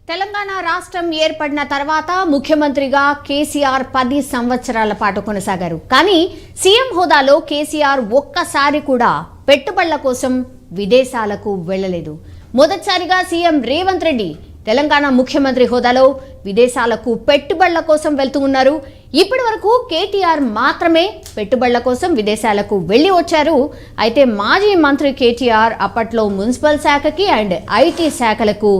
తెలంగాణ రాష్ట్రం ఏర్పడిన తర్వాత ముఖ్యమంత్రిగా కేసీఆర్ 10 సంవత్సరాల పాటు కొనసాగారు. కానీ సీఎం హోదాలో కేసీఆర్ ఒక్కసారి కూడా పెట్టుబడుల కోసం విదేశాలకు వెళ్లలేదు. మొదటిసారిగా సీఎం రేవంత్ రెడ్డి తెలంగాణ ముఖ్యమంత్రి హోదాలో విదేశాలకు పెట్టుబడుల కోసం వెళ్తూ ఉన్నారు. ఇప్పటి వరకు కేటీఆర్ మాత్రమే పెట్టుబడుల కోసం విదేశాలకు వెళ్లి వచ్చారు. అయితే మాజీ మంత్రి కేటీఆర్ అప్పట్లో మున్సిపల్ శాఖకి అండ్ ఐటీ శాఖలకు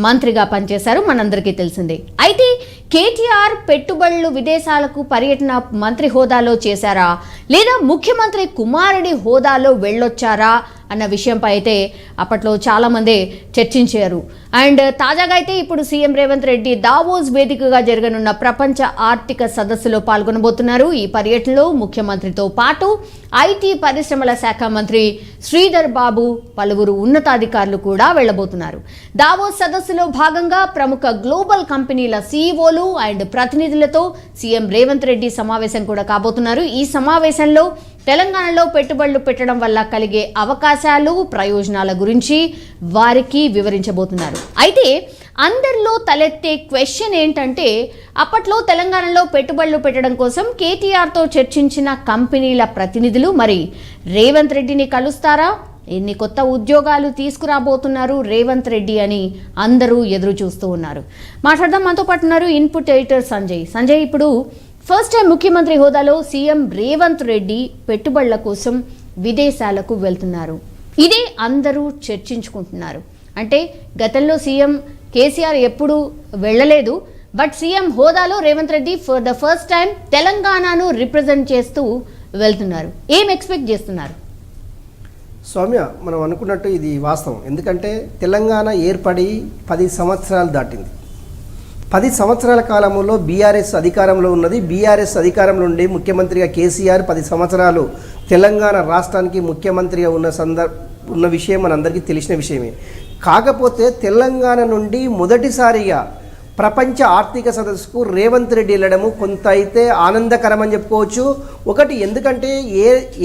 మంత్రిగా పనిచేశారు, మనందరికీ తెలిసిందే. అయితే కేటీఆర్ పెట్టుబడులు విదేశాలకు పర్యటన మంత్రి హోదాలో చేశారా లేదా ముఖ్యమంత్రి కుమారుడి హోదాలో వెళ్ళొచ్చారా అన్న విషయంపై అయితే అప్పట్లో చాలామంది చర్చించారు. అండ్ తాజాగా అయితే ఇప్పుడు సీఎం రేవంత్ రెడ్డి దావోస్ వేదికగా జరగనున్న ప్రపంచ ఆర్థిక సదస్సులో పాల్గొనబోతున్నారు. ఈ పర్యటనలో ముఖ్యమంత్రితో పాటు ఐటీ పరిశ్రమల శాఖ మంత్రి శ్రీధర్ బాబు, పలువురు ఉన్నతాధికారులు కూడా వెళ్లబోతున్నారు. దావోస్ సదస్సులో భాగంగా ప్రముఖ గ్లోబల్ కంపెనీల సీఈఓలు అండ్ ప్రతినిధులతో సీఎం రేవంత్ రెడ్డి సమావేశం కూడా కాబోతున్నారు. ఈ సమావేశంలో తెలంగాణలో పెట్టుబడులు పెట్టడం వల్ల కలిగే అవకాశాలు, ప్రయోజనాల గురించి వారికి వివరించబోతున్నారు. అయితే అందరిలో తలెత్తే క్వశ్చన్ ఏంటంటే, అప్పట్లో తెలంగాణలో పెట్టుబడులు పెట్టడం కోసం కేటీఆర్తో చర్చించిన కంపెనీల ప్రతినిధులు మరి రేవంత్ రెడ్డిని కలుస్తారా? ఎన్ని కొత్త ఉద్యోగాలు తీసుకురాబోతున్నారు రేవంత్ రెడ్డి అని అందరూ ఎదురు చూస్తూ ఉన్నారు. మాట్లాడదాం, మనతో పాటు ఉన్నారు ఇన్పుట్ ఎడిటర్ సంజయ్. ఇప్పుడు ఫస్ట్ టైం ముఖ్యమంత్రి హోదాలో సీఎం రేవంత్ రెడ్డి పెట్టుబడుల కోసం విదేశాలకు వెళ్తున్నారు. ఇదే అందరూ చర్చించుకుంటున్నారు. అంటే గతంలో సీఎం కేసీఆర్ ఎప్పుడు వెళ్ళలేదు, బట్ సీఎం హోదాలో Revanth Reddy for the first time తెలంగాణను రిప్రజెంట్ చేస్తూ వెళ్తున్నారు. ఏం ఎక్స్పెక్ట్ చేస్తున్నారు? సౌమ్య, మనం అనుకున్నట్టు ఇది వాస్తవం. ఎందుకంటే తెలంగాణ ఏర్పడి 10 సంవత్సరాలు దాటింది. 10 సంవత్సరాల కాలంలో బీఆర్ఎస్ అధికారంలో ఉన్నది. బీఆర్ఎస్ అధికారంలో ఉండి ముఖ్యమంత్రిగా కేసీఆర్ 10 సంవత్సరాలు తెలంగాణ రాష్ట్రానికి ముఖ్యమంత్రిగా ఉన్న విషయం మనందరికీ తెలిసిన విషయమే. కాకపోతే తెలంగాణ నుండి మొదటిసారిగా ప్రపంచ ఆర్థిక సదస్సుకు రేవంత్ రెడ్డి వెళ్ళడము కొంత అయితే ఆనందకరమని చెప్పుకోవచ్చు. ఒకటి, ఎందుకంటే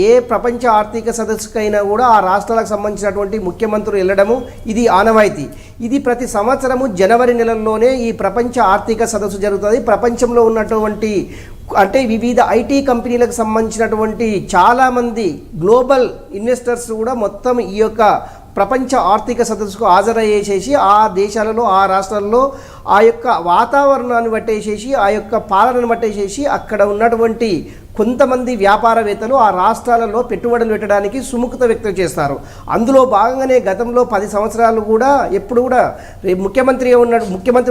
ఏ ప్రపంచ ఆర్థిక సదస్సుకైనా కూడా ఆ రాష్ట్రాలకు సంబంధించినటువంటి ముఖ్యమంత్రులు వెళ్ళడము ఇది ఆనవాయితీ. ఇది ప్రతి సంవత్సరము జనవరి నెలల్లోనే ఈ ప్రపంచ ఆర్థిక సదస్సు జరుగుతుంది. ప్రపంచంలో ఉన్నటువంటి అంటే వివిధ ఐటీ కంపెనీలకు సంబంధించినటువంటి చాలామంది గ్లోబల్ ఇన్వెస్టర్స్ కూడా మొత్తం ఈ యొక్క ప్రపంచ ఆర్థిక సదస్సుకు హాజరయ్యేసేసి ఆ దేశాలలో, ఆ రాష్ట్రాల్లో ఆ యొక్క వాతావరణాన్ని బట్టేసేసి, ఆ యొక్క పాలనను బట్టేసేసి అక్కడ ఉన్నటువంటి కొంతమంది వ్యాపారవేత్తలు ఆ రాష్ట్రాలలో పెట్టుబడులు పెట్టడానికి సుముఖత వ్యక్తం చేస్తారు. అందులో భాగంగానే గతంలో 10 సంవత్సరాలు కూడా ఎప్పుడు కూడా ముఖ్యమంత్రి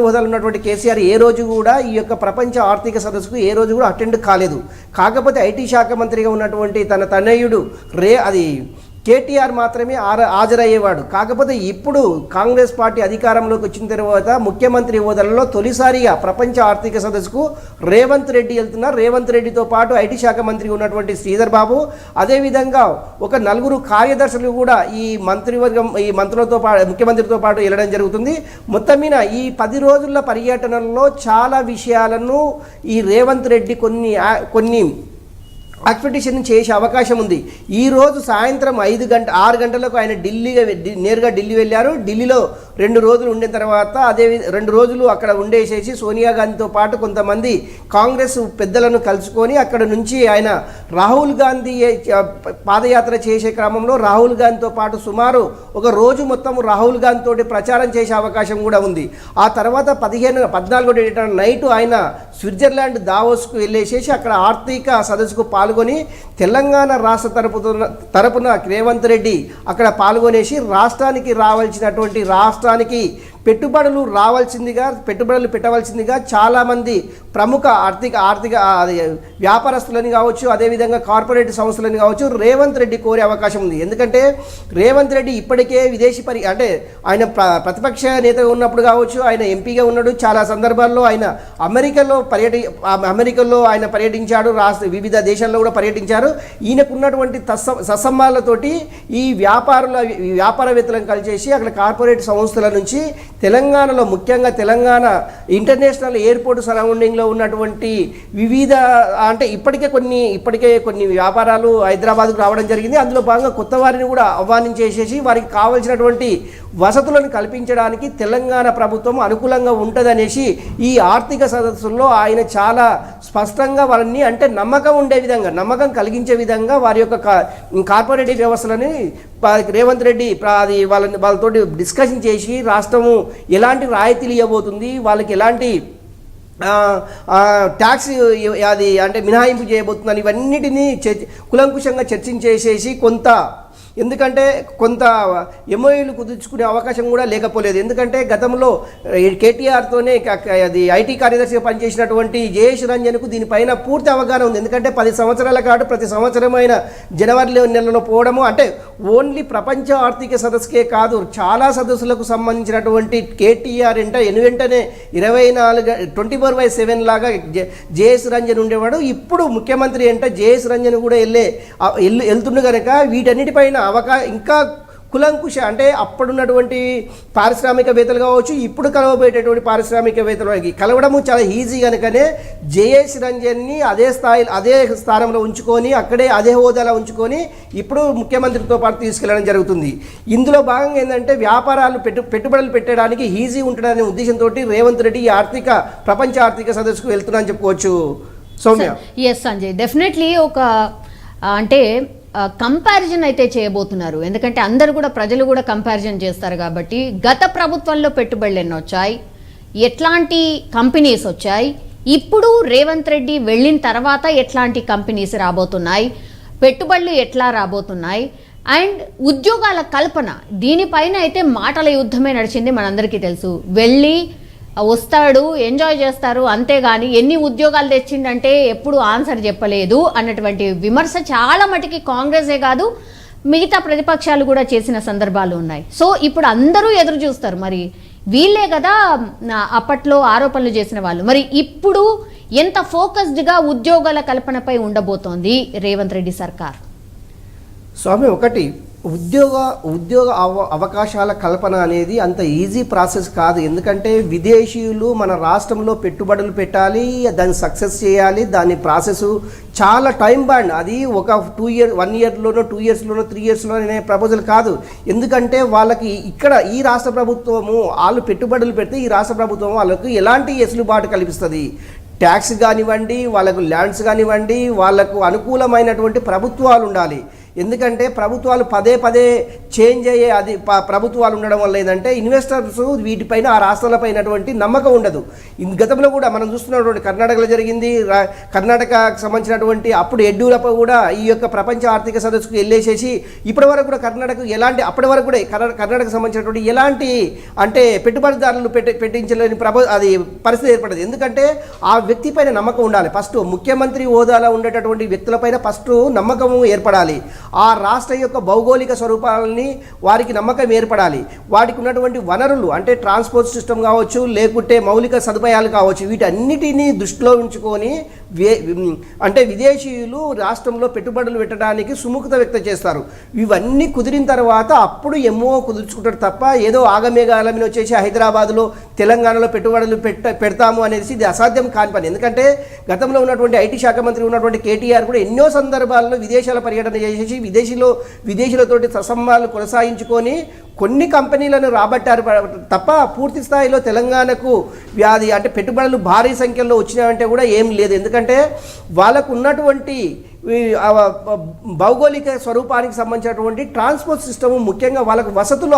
హోదాలో ఉన్నటువంటి కేసీఆర్ ఏ రోజు కూడా ఈ యొక్క ప్రపంచ ఆర్థిక సదస్సుకు ఏ రోజు కూడా అటెండ్ కాలేదు. కాకపోతే ఐటీ శాఖ మంత్రిగా ఉన్నటువంటి తన తనయుడు కేటీఆర్ మాత్రమే హాజరయ్యేవాడు. కాకపోతే ఇప్పుడు కాంగ్రెస్ పార్టీ అధికారంలోకి వచ్చిన తర్వాత ముఖ్యమంత్రి హోదాలలో తొలిసారిగా ప్రపంచ ఆర్థిక సదస్సుకు రేవంత్ రెడ్డి వెళ్తున్నారు. రేవంత్ రెడ్డితో పాటు ఐటీ శాఖ మంత్రి ఉన్నటువంటి శ్రీధర్ బాబు, అదేవిధంగా ఒక 4 కార్యదర్శులు కూడా ఈ మంత్రులతో పాటు ముఖ్యమంత్రితో పాటు వెళ్ళడం జరుగుతుంది. మొత్తం మీద ఈ 10 రోజుల పర్యటనలో చాలా విషయాలను ఈ రేవంత్ రెడ్డి కొన్ని ఎక్స్పెక్టేషన్ చేసే అవకాశం ఉంది. ఈరోజు సాయంత్రం 6 గంటలకు ఆయన నేరుగా ఢిల్లీ వెళ్ళారు. ఢిల్లీలో 2 రోజులు ఉండిన తర్వాత 2 రోజులు అక్కడ ఉండేసేసి సోనియా గాంధీతో పాటు కొంతమంది కాంగ్రెస్ పెద్దలను కలుసుకొని అక్కడ నుంచి ఆయన రాహుల్ గాంధీ పాదయాత్ర చేసే క్రమంలో రాహుల్ గాంధీతో పాటు సుమారు ఒక రోజు మొత్తం రాహుల్ గాంధీ తోటి ప్రచారం చేసే అవకాశం కూడా ఉంది. ఆ తర్వాత 14 నైట్ ఆయన స్విట్జర్లాండ్ దావోస్కు వెళ్ళేసేసి అక్కడ ఆర్థిక సదస్సుకు పాల్గొని తెలంగాణ రాష్ట్ర తరపున రేవంత్ రెడ్డి అక్కడ పాల్గొనేసి రాష్ట్రానికి పెట్టుబడులు పెట్టవలసిందిగా చాలామంది ప్రముఖ ఆర్థిక వ్యాపారస్తులని కావచ్చు, అదేవిధంగా కార్పొరేట్ సంస్థలని కావచ్చు రేవంత్ రెడ్డి కోరే అవకాశం ఉంది. ఎందుకంటే రేవంత్ రెడ్డి ఇప్పటికే అంటే ఆయన ప్రతిపక్ష నేతగా ఉన్నప్పుడు కావచ్చు, ఆయన ఎంపీగా ఉన్నాడు. చాలా సందర్భాల్లో ఆయన అమెరికాలో ఆయన పర్యటించాడు, వివిధ దేశాల్లో కూడా పర్యటించారు. ఈయనకున్నటువంటి సత్సంబాలతోటి ఈ వ్యాపారవేత్తలను కలిసేసి అక్కడ కార్పొరేట్ సంస్థల నుంచి తెలంగాణలో ముఖ్యంగా తెలంగాణ ఇంటర్నేషనల్ ఎయిర్పోర్ట్ సరౌండింగ్లో రాజధానిలో ఉన్నటువంటి వివిధ అంటే ఇప్పటికే కొన్ని వ్యాపారాలు హైదరాబాద్కు రావడం జరిగింది. అందులో భాగంగా కొత్త వారిని కూడా ఆహ్వానించేసేసి వారికి కావాల్సినటువంటి వసతులను కల్పించడానికి తెలంగాణ ప్రభుత్వం అనుకూలంగా ఉంటుందనేసి ఈ ఆర్థిక సదస్సుల్లో ఆయన చాలా స్పష్టంగా వారిని అంటే నమ్మకం కలిగించే విధంగా వారి యొక్క కార్పొరేటివ్ వ్యవస్థలని రేవంత్ రెడ్డి వాళ్ళతోటి డిస్కషన్ చేసి రాష్ట్రము ఎలాంటి రాయితీలు ఇవ్వబోతుంది, వాళ్ళకి ఎలాంటి ట్యాక్స్ అది అంటే మినహాయింపు చేయబోతుందని ఇవన్నిటినీ కులంకుశంగా చర్చించేసేసి ఎందుకంటే కొంత ఎంఓయూలు కుదుర్చుకునే అవకాశం కూడా లేకపోలేదు. ఎందుకంటే గతంలో కేటీఆర్తోనే అది ఐటీ కార్యదర్శిగా పనిచేసినటువంటి జయేష్ రంజన్కు దీనిపైన పూర్తి అవగాహన ఉంది. ఎందుకంటే 10 సంవత్సరాల కాదు ప్రతి సంవత్సరమైన జనవరి నెలలో పోవడము అంటే ఓన్లీ ప్రపంచ ఆర్థిక సదస్సుకే కాదు చాలా సదస్సులకు సంబంధించినటువంటి కేటీఆర్ వెంటనే 24/7 లాగా జయేష్ రంజన్ ఉండేవాడు. ఇప్పుడు ముఖ్యమంత్రి జయేష్ రంజన్ కూడా వెళ్తుండు కనుక వీటన్నిటిపైన ఇంకా కులంకుశ అంటే అప్పుడున్నటువంటి పారిశ్రామికవేత్తలు కావచ్చు, ఇప్పుడు కలవబోయేటటువంటి పారిశ్రామికవేత్తలకి కలవడము చాలా ఈజీ కనుకనే జయేష్ రంజన్ని అదే స్థానంలో ఉంచుకొని అదే హోదాలో ఉంచుకొని ఇప్పుడు ముఖ్యమంత్రితో పాటు తీసుకెళ్లడం జరుగుతుంది. ఇందులో భాగంగా ఏంటంటే వ్యాపారాలు పెట్టుబడులు పెట్టడానికి ఈజీ ఉంటుందనే ఉద్దేశంతో రేవంత్ రెడ్డి ఈ ప్రపంచ ఆర్థిక సదస్సుకు వెళ్తున్నారని చెప్పుకోవచ్చు. సౌమ్య. ఎస్ సంజయ్, డెఫినెట్లీ అంటే కంపారిజన్ అయితే చేయబోతున్నారు. ఎందుకంటే అందరు కూడా ప్రజలు కూడా కంపారిజన్ చేస్తారు కాబట్టి గత ప్రభుత్వంలో పెట్టుబడులు ఎన్ని వచ్చాయి, ఎట్లాంటి కంపెనీస్ వచ్చాయి, ఇప్పుడు రేవంత్ రెడ్డి వెళ్ళిన తర్వాత ఎట్లాంటి కంపెనీస్ రాబోతున్నాయి, పెట్టుబడులు ఎట్లా రాబోతున్నాయి అండ్ ఉద్యోగాల కల్పన దీనిపైన అయితే మాటల యుద్ధమే నడిచింది. మనందరికీ తెలుసు. వెళ్ళి వస్తాడు, ఎంజాయ్ చేస్తారు, అంతేగాని ఎన్ని ఉద్యోగాలు తెచ్చిందంటే ఎప్పుడు ఆన్సర్ చెప్పలేదు అన్నటువంటి విమర్శ చాలా మటుకి కాంగ్రెసే కాదు మిగతా ప్రతిపక్షాలు కూడా చేసిన సందర్భాలు ఉన్నాయి. సో ఇప్పుడు అందరూ ఎదురు చూస్తారు, మరి వీళ్ళే కదా అప్పట్లో ఆరోపణలు చేసిన వాళ్ళు, మరి ఇప్పుడు ఎంత ఫోకస్డ్గా ఉద్యోగాల కల్పనపై ఉండబోతోంది రేవంత్ రెడ్డి సర్కార్? స్వామి, ఉద్యోగ అవకాశాల కల్పన అనేది అంత ఈజీ ప్రాసెస్ కాదు. ఎందుకంటే విదేశీయులు మన రాష్ట్రంలో పెట్టుబడులు పెట్టాలి, దాన్ని సక్సెస్ చేయాలి, దాని ప్రాసెస్ చాలా టైం బాండ్. అది ఒక 1 ఇయర్లోనో 2 ఇయర్స్లోనో 3 ఇయర్స్లోనే ప్రపోజల్ కాదు. ఎందుకంటే వాళ్ళకి ఇక్కడ ఈ రాష్ట్ర ప్రభుత్వము వాళ్ళు పెట్టుబడులు పెడితే ఈ రాష్ట్ర ప్రభుత్వం వాళ్ళకు ఎలాంటి వెసులుబాటు కల్పిస్తుంది, ట్యాక్స్ కానివ్వండి, వాళ్ళకు ల్యాండ్స్ కానివ్వండి, వాళ్ళకు అనుకూలమైనటువంటి ప్రభుత్వాలు ఉండాలి. ఎందుకంటే ప్రభుత్వాలు పదే చేంజ్ అయ్యే ప్రభుత్వాలు ఉండడం వల్ల ఏంటంటే ఇన్వెస్టర్స్ వీటిపైన ఆ రాష్ట్రాలపైనటువంటి నమ్మకం ఉండదు. గతంలో కూడా మనం చూస్తున్నటువంటి కర్ణాటకలో జరిగింది. కర్ణాటకకు సంబంధించినటువంటి అప్పుడు యడ్యూరప్ప కూడా ఈ యొక్క ప్రపంచ ఆర్థిక సదస్సుకు వెళ్ళేసేసి ఇప్పటి వరకు కూడా కర్ణాటక ఎలాంటి అప్పటి వరకు కూడా కర్ణాటకకు సంబంధించినటువంటి ఎలాంటి అంటే పెట్టుబడిదారులు పెట్టించలేని అది పరిస్థితి ఏర్పడదు. ఎందుకంటే ఆ వ్యక్తి పైన నమ్మకం ఉండాలి. ఫస్ట్ ముఖ్యమంత్రి హోదాలో ఉండేటటువంటి వ్యక్తులపైన ఫస్ట్ నమ్మకము ఏర్పడాలి. ఆ రాష్ట్ర యొక్క భౌగోళిక స్వరూపాలని వారికి నమ్మకం ఏర్పడాలి. వాటికి ఉన్నటువంటి వనరులు అంటే ట్రాన్స్పోర్ట్ సిస్టమ్ కావచ్చు, లేకుంటే మౌలిక సదుపాయాలు కావచ్చు, వీటన్నిటినీ దృష్టిలో ఉంచుకొని అంటే విదేశీయులు రాష్ట్రంలో పెట్టుబడులు పెట్టడానికి సుముఖత వ్యక్తం చేస్తారు. ఇవన్నీ కుదిరిన తర్వాత అప్పుడు ఎంఓ కుదుర్చుకుంటారు తప్ప ఏదో ఆగమేఘాల మీద వచ్చేసి హైదరాబాద్లో తెలంగాణలో పెట్టుబడులు పెడతాము అనేది ఇది అసాధ్యం కాని పని. ఎందుకంటే గతంలో ఉన్నటువంటి ఐటీ శాఖ మంత్రి ఉన్నటువంటి కేటీఆర్ కూడా ఎన్నో సందర్భాల్లో విదేశాల పర్యటన చేసేసి విదేశీయులతోటి సత్సంబంధాలు కొనసాగించుకొని కొన్ని కంపెనీలను రాబట్టారు తప్ప పూర్తి స్థాయిలో తెలంగాణకు అంటే పెట్టుబడులు భారీ సంఖ్యలో వచ్చినాయంటే కూడా ఏం లేదు. ఎందుకంటే వాళ్ళకు ఉన్నటువంటి భౌగోళిక స్వరూపానికి సంబంధించినటువంటి ట్రాన్స్పోర్ట్ సిస్టము, ముఖ్యంగా వాళ్ళకు వసతులు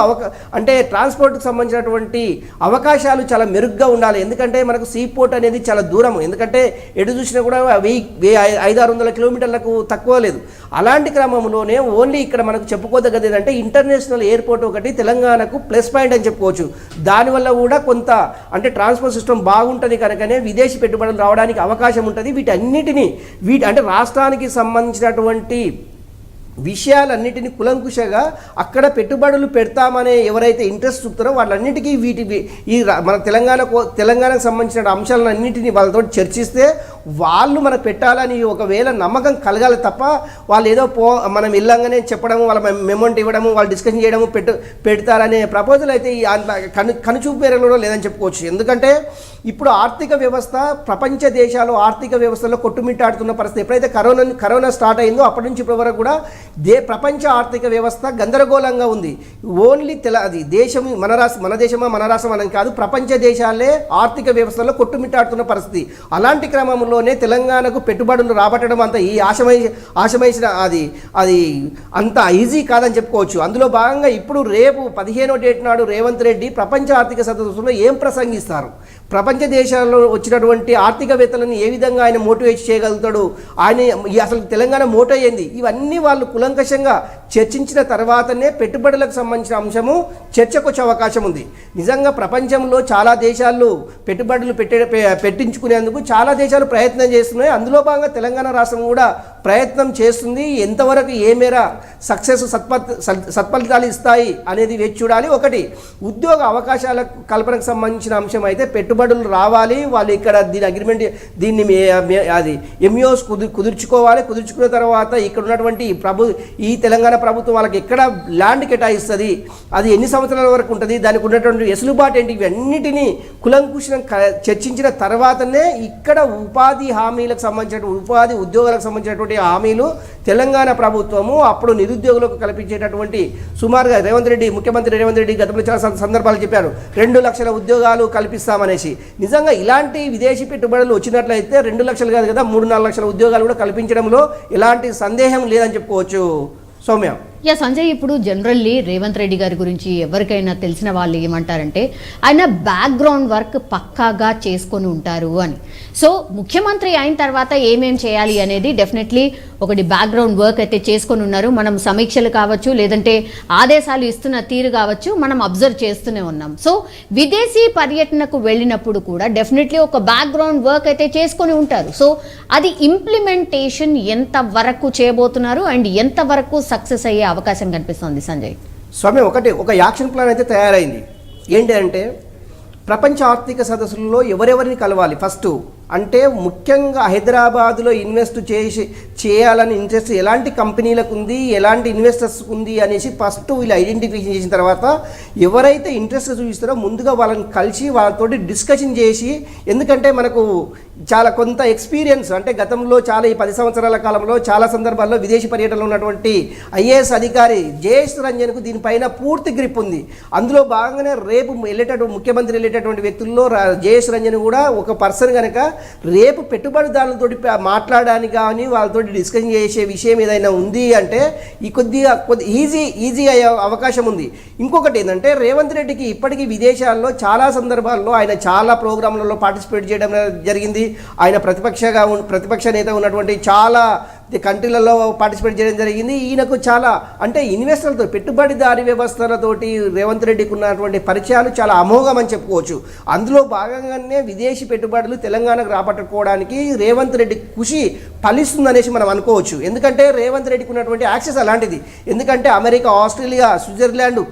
అంటే ట్రాన్స్పోర్ట్కి సంబంధించినటువంటి అవకాశాలు చాలా మెరుగ్గా ఉండాలి. ఎందుకంటే మనకు సీ పోర్ట్ అనేది చాలా దూరం. ఎందుకంటే ఎటు చూసినా కూడా 500-600 కిలోమీటర్లకు తక్కువ లేదు. అలాంటి క్రమంలోనే ఓన్లీ ఇక్కడ మనకు చెప్పుకోదగ్గది ఏంటంటే ఇంటర్నేషనల్ ఎయిర్పోర్ట్ ఒకటి తెలంగాణకు ప్లస్ పాయింట్ అని చెప్పుకోవచ్చు. దానివల్ల కూడా కొంత అంటే ట్రాన్స్పోర్ట్ సిస్టమ్ బాగుంటుంది కనుకనే విదేశీ పెట్టుబడులు రావడానికి అవకాశం ఉంటుంది. వీటన్నిటినీ అంటే రాష్ట్రానికి సంబంధించినటువంటి విషయాలన్నిటిని కులంకుశగా అక్కడ పెట్టుబడులు పెడతామనే ఎవరైతే ఇంట్రెస్ట్ చూపుతారో వాళ్ళన్నిటికీ మన తెలంగాణకు సంబంధించిన అంశాలన్నింటినీ వాళ్ళతో చర్చిస్తే వాళ్ళు మనకు పెట్టాలని ఒకవేళ నమ్మకం కలగాలి తప్ప వాళ్ళు ఏదో మనం వెళ్ళంగానే చెప్పడము వాళ్ళ మెమౌంట్ ఇవ్వడము వాళ్ళు డిస్కషన్ చేయడము పెడతారనే ప్రపోజల్ అయితే కనుచూపు మేరలో లేదని చెప్పుకోవచ్చు. ఎందుకంటే ఇప్పుడు ఆర్థిక వ్యవస్థ ప్రపంచ దేశాలు ఆర్థిక వ్యవస్థలో కొట్టుమిట్టాడుతున్న పరిస్థితి. ఎప్పుడైతే కరోనా స్టార్ట్ అయిందో అప్పటి నుంచి ఇప్పటి వరకు కూడా ప్రపంచ ఆర్థిక వ్యవస్థ గందరగోళంగా ఉంది. ఓన్లీ అది దేశం మన దేశమా మన రాష్ట్రం అని కాదు, ప్రపంచ దేశాలే ఆర్థిక వ్యవస్థలో కొట్టుమిట్టాడుతున్న పరిస్థితి. అలాంటి క్రమంలోనే తెలంగాణకు పెట్టుబడులు రాబట్టడం అంత ఈ ఆశమైన అది అంత ఈజీ కాదని చెప్పుకోవచ్చు. అందులో భాగంగా ఇప్పుడు రేపు 15వ డేట్ నాడు రేవంత్ రెడ్డి ప్రపంచ ఆర్థిక సదస్సులో ఏం ప్రసంగిస్తారు, ప్రపంచ దేశాల్లో వచ్చినటువంటి ఆర్థికవేత్తలను ఏ విధంగా ఆయన మోటివేట్ చేయగలుగుతాడు, ఆయన అసలు తెలంగాణ మోటో అయ్యింది, ఇవన్నీ వాళ్ళు కులంకషంగా చర్చించిన తర్వాతనే పెట్టుబడులకు సంబంధించిన అంశము చర్చకు వచ్చే అవకాశం ఉంది. నిజంగా ప్రపంచంలో చాలా దేశాలు పెట్టుబడులు పెట్టించుకునేందుకు చాలా దేశాలు ప్రయత్నం చేస్తున్నాయి. అందులో భాగంగా తెలంగాణ రాష్ట్రం కూడా ప్రయత్నం చేస్తుంది. ఎంతవరకు ఏ మేర సక్సెస్ సత్ఫలితాలు ఇస్తాయి అనేది వేచి చూడాలి. ఒకటి ఉద్యోగ అవకాశాల కల్పనకు సంబంధించిన అంశం అయితే పెట్టుబడులు రావాలి, వాళ్ళు ఇక్కడ దీన్ని అది ఎంఓస్ కుదుర్చుకున్న తర్వాత ఇక్కడ ఉన్నటువంటి ఈ తెలంగాణ ప్రభుత్వం వాళ్ళకి ఎక్కడ ల్యాండ్ కేటాయిస్తుంది, అది ఎన్ని సంవత్సరాల వరకు ఉంటుంది, దానికి ఉన్నటువంటి వెసులుబాటు ఏంటి, ఇవన్నిటినీ కులంకుశం చర్చించిన తర్వాతనే ఇక్కడ ఉపాధి హామీలకు సంబంధించిన ఉపాధి ఉద్యోగాలకు సంబంధించినటువంటి హామీలు తెలంగాణ ప్రభుత్వము అప్పుడు నిరుద్యోగులకు కల్పించేటటువంటి సుమారుగా ముఖ్యమంత్రి రేవంత్ రెడ్డి గతంలో చాలా సందర్భాలు చెప్పారు 2 లక్షల ఉద్యోగాలు కల్పిస్తామనేసి. నిజంగా ఇలాంటి విదేశీ పెట్టుబడులు వచ్చినట్లయితే 2 లక్షలు కాదు కదా 3-4 లక్షల ఉద్యోగాలు కూడా కల్పించడంలో ఎలాంటి సందేహం లేదని చెప్పుకోవచ్చు. సౌమ్య. సంజయ్, ఇప్పుడు జనరల్లీ రేవంత్ రెడ్డి గారి గురించి ఎవరికైనా తెలిసిన వాళ్ళు ఏమంటారంటే ఆయన బ్యాక్గ్రౌండ్ వర్క్ పక్కాగా చేసుకొని ఉంటారు అని. సో ముఖ్యమంత్రి అయిన తర్వాత ఏమేం చేయాలి అనేది డెఫినెట్లీ ఒకటి బ్యాక్గ్రౌండ్ వర్క్ అయితే చేసుకొని ఉన్నారు. మనం సమీక్షలు కావచ్చు, లేదంటే ఆదేశాలు ఇస్తున్న తీరు కావచ్చు, మనం అబ్జర్వ్ చేస్తూనే ఉన్నాం. సో విదేశీ పర్యటనకు వెళ్ళినప్పుడు కూడా డెఫినెట్లీ ఒక బ్యాక్గ్రౌండ్ వర్క్ అయితే చేసుకొని ఉంటారు. సో అది ఇంప్లిమెంటేషన్ ఎంత వరకు చేయబోతున్నారు అండ్ ఎంత వరకు సక్సెస్ అయ్యే అవకాశం కనిపిస్తుంది సంజయ్? స్వామి, ఒక యాక్షన్ ప్లాన్ అయితే తయారైంది. ఏంటి అంటే ప్రపంచ ఆర్థిక సదస్సుల్లో ఎవరెవరిని కలవాలి ఫస్ట్ అంటే ముఖ్యంగా హైదరాబాద్లో ఇన్వెస్ట్ చేయాలని ఇంట్రెస్ట్ ఎలాంటి కంపెనీలకు ఉంది, ఎలాంటి ఇన్వెస్టర్స్కి ఉంది అనేసి ఫస్ట్ వీళ్ళు ఐడెంటిఫికేషన్ చేసిన తర్వాత ఎవరైతే ఇంట్రెస్ట్ చూపిస్తారో ముందుగా వాళ్ళని కలిసి వాళ్ళతోటి డిస్కషన్ చేసి, ఎందుకంటే మనకు చాలా కొంత ఎక్స్పీరియన్స్ అంటే గతంలో చాలా ఈ 10 సంవత్సరాల కాలంలో చాలా సందర్భాల్లో విదేశీ పర్యటనలో ఉన్నటువంటి ఐఏఎస్ అధికారి జయేష్ రంజన్కు దీనిపైన పూర్తి గ్రిప్ ఉంది. అందులో భాగంగానే రేపు ముఖ్యమంత్రి వెళ్ళేటటువంటి వ్యక్తుల్లో జయేష్ రంజన్ కూడా ఒక పర్సన్ కనుక రేపు పెట్టుబడిదారులతో మాట్లాడడానికి కానీ వాళ్ళతో డిస్కషన్ చేసే విషయం ఏదైనా ఉంది అంటే ఈ కొద్దిగా ఈజీ అయ్యే అవకాశం ఉంది. ఇంకొకటి ఏంటంటే రేవంత్ రెడ్డికి ఇప్పటికీ విదేశాల్లో చాలా సందర్భాల్లో ఆయన చాలా ప్రోగ్రాంలలో పార్టిసిపేట్ చేయడం జరిగింది. ఆయన ప్రతిపక్ష నేత ఉన్నటువంటి చాలా కంట్రీలలో పార్టిసిపేట్ చేయడం జరిగింది. ఈయనకు చాలా అంటే ఇన్వెస్టర్లతో పెట్టుబడిదారీ వ్యవస్థలతోటి రేవంత్ రెడ్డికి ఉన్నటువంటి పరిచయాలు చాలా అమోఘం అని చెప్పుకోవచ్చు. అందులో భాగంగానే విదేశీ పెట్టుబడులు తెలంగాణకు రాబట్టుకోవడానికి రేవంత్ రెడ్డి కృషి ఫలిస్తుందనేసి మనం అనుకోవచ్చు. ఎందుకంటే రేవంత్ రెడ్డికి ఉన్నటువంటి యాక్సెస్ అలాంటిది. ఎందుకంటే అమెరికా, ఆస్ట్రేలియా, స్విట్జర్లాండ్,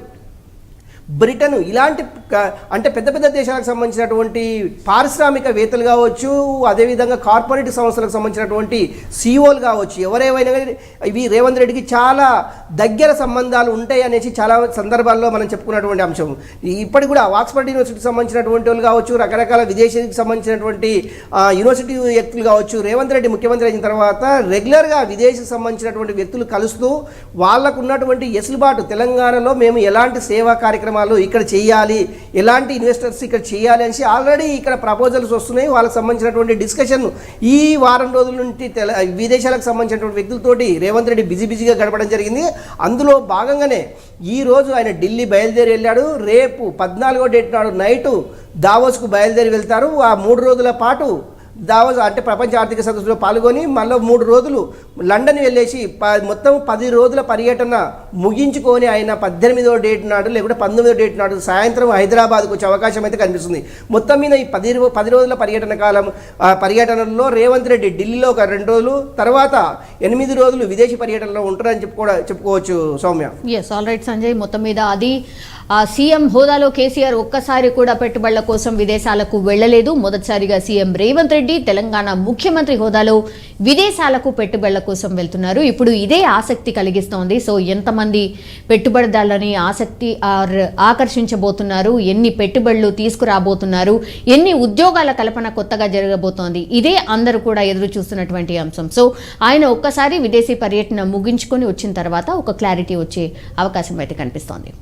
బ్రిటన్ ఇలాంటి అంటే పెద్ద పెద్ద దేశాలకు సంబంధించినటువంటి పారిశ్రామికవేత్తలు కావచ్చు, అదేవిధంగా కార్పొరేట్ సంస్థలకు సంబంధించినటువంటి సీఓలు కావచ్చు, ఎవరేమైనా ఇవి రేవంత్ రెడ్డికి చాలా దగ్గర సంబంధాలు ఉంటాయి అనేసి చాలా సందర్భాల్లో మనం చెప్పుకున్నటువంటి అంశం. ఇప్పటికి కూడా ఆక్స్ఫర్డ్ యూనివర్సిటీకి సంబంధించినటువంటి వాళ్ళు కావచ్చు, రకరకాల విదేశీకి సంబంధించినటువంటి యూనివర్సిటీ వ్యక్తులు కావచ్చు, రేవంత్ రెడ్డి ముఖ్యమంత్రి అయిన తర్వాత రెగ్యులర్గా విదేశీకి సంబంధించినటువంటి వ్యక్తులు కలుస్తూ వాళ్ళకు ఉన్నటువంటి ఎసులుబాటు తెలంగాణలో మేము ఎలాంటి సేవా కార్యక్రమాలు ఇక్కడ చేయాలి, ఎలాంటి ఇన్వెస్టర్స్ ఇక్కడ చేయాలి అనేసి ఆల్రెడీ ఇక్కడ ప్రపోజల్స్ వస్తున్నాయి. వాళ్ళకి సంబంధించినటువంటి డిస్కషన్ ఈ వారం రోజుల నుండి విదేశాలకు సంబంధించినటువంటి వ్యక్తులతోటి రేవంత్ రెడ్డి బిజీగా గడపడం జరిగింది. అందులో భాగంగానే ఈరోజు ఆయన ఢిల్లీ బయలుదేరి వెళ్ళాడు. రేపు 14వ డేట్ నాడు నైటు దావోస్కు బయలుదేరి వెళ్తారు. ఆ 3 రోజుల పాటు దావోస్ అంటే ప్రపంచ ఆర్థిక సదస్సులో పాల్గొని మళ్ళీ 3 రోజులు లండన్ వెళ్ళేసి మొత్తం 10 రోజుల పర్యటన ముగించుకొని ఆయన 18వ డేట్ నాడు లేకుంటే 19వ డేట్ నాడు సాయంత్రం హైదరాబాద్కు వచ్చే అవకాశం అయితే కనిపిస్తుంది. మొత్తం మీద ఈ 10 రోజుల పర్యటన కాలం పర్యటనలో రేవంత్ రెడ్డి ఢిల్లీలో ఒక 2 రోజులు, తర్వాత 8 రోజులు విదేశీ పర్యటనలో ఉంటారని చెప్పుకోవచ్చు Saumya. Yes, all right Sanjay. మొత్తం మీద అది సీఎం హోదాలో కేసీఆర్ ఒక్కసారి కూడా పెట్టుబడుల కోసం విదేశాలకు వెళ్లలేదు. మొదటిసారిగా సీఎం రేవంత్ రెడ్డి తెలంగాణ ముఖ్యమంత్రి హోదాలో విదేశాలకు పెట్టుబడుల కోసం వెళ్తున్నారు. ఇప్పుడు ఇదే ఆసక్తి కలిగిస్తోంది. సో ఎంతమంది పెట్టుబడిదారులని ఆకర్షించబోతున్నారు, ఎన్ని పెట్టుబడులు తీసుకురాబోతున్నారు, ఎన్ని ఉద్యోగాల కల్పన కొత్తగా జరగబోతోంది, ఇదే అందరూ కూడా ఎదురు చూస్తున్నటువంటి అంశం. సో ఆయన ఒక్కసారి విదేశీ పర్యటన ముగించుకొని వచ్చిన తర్వాత ఒక క్లారిటీ వచ్చే అవకాశం అయితే కనిపిస్తోంది.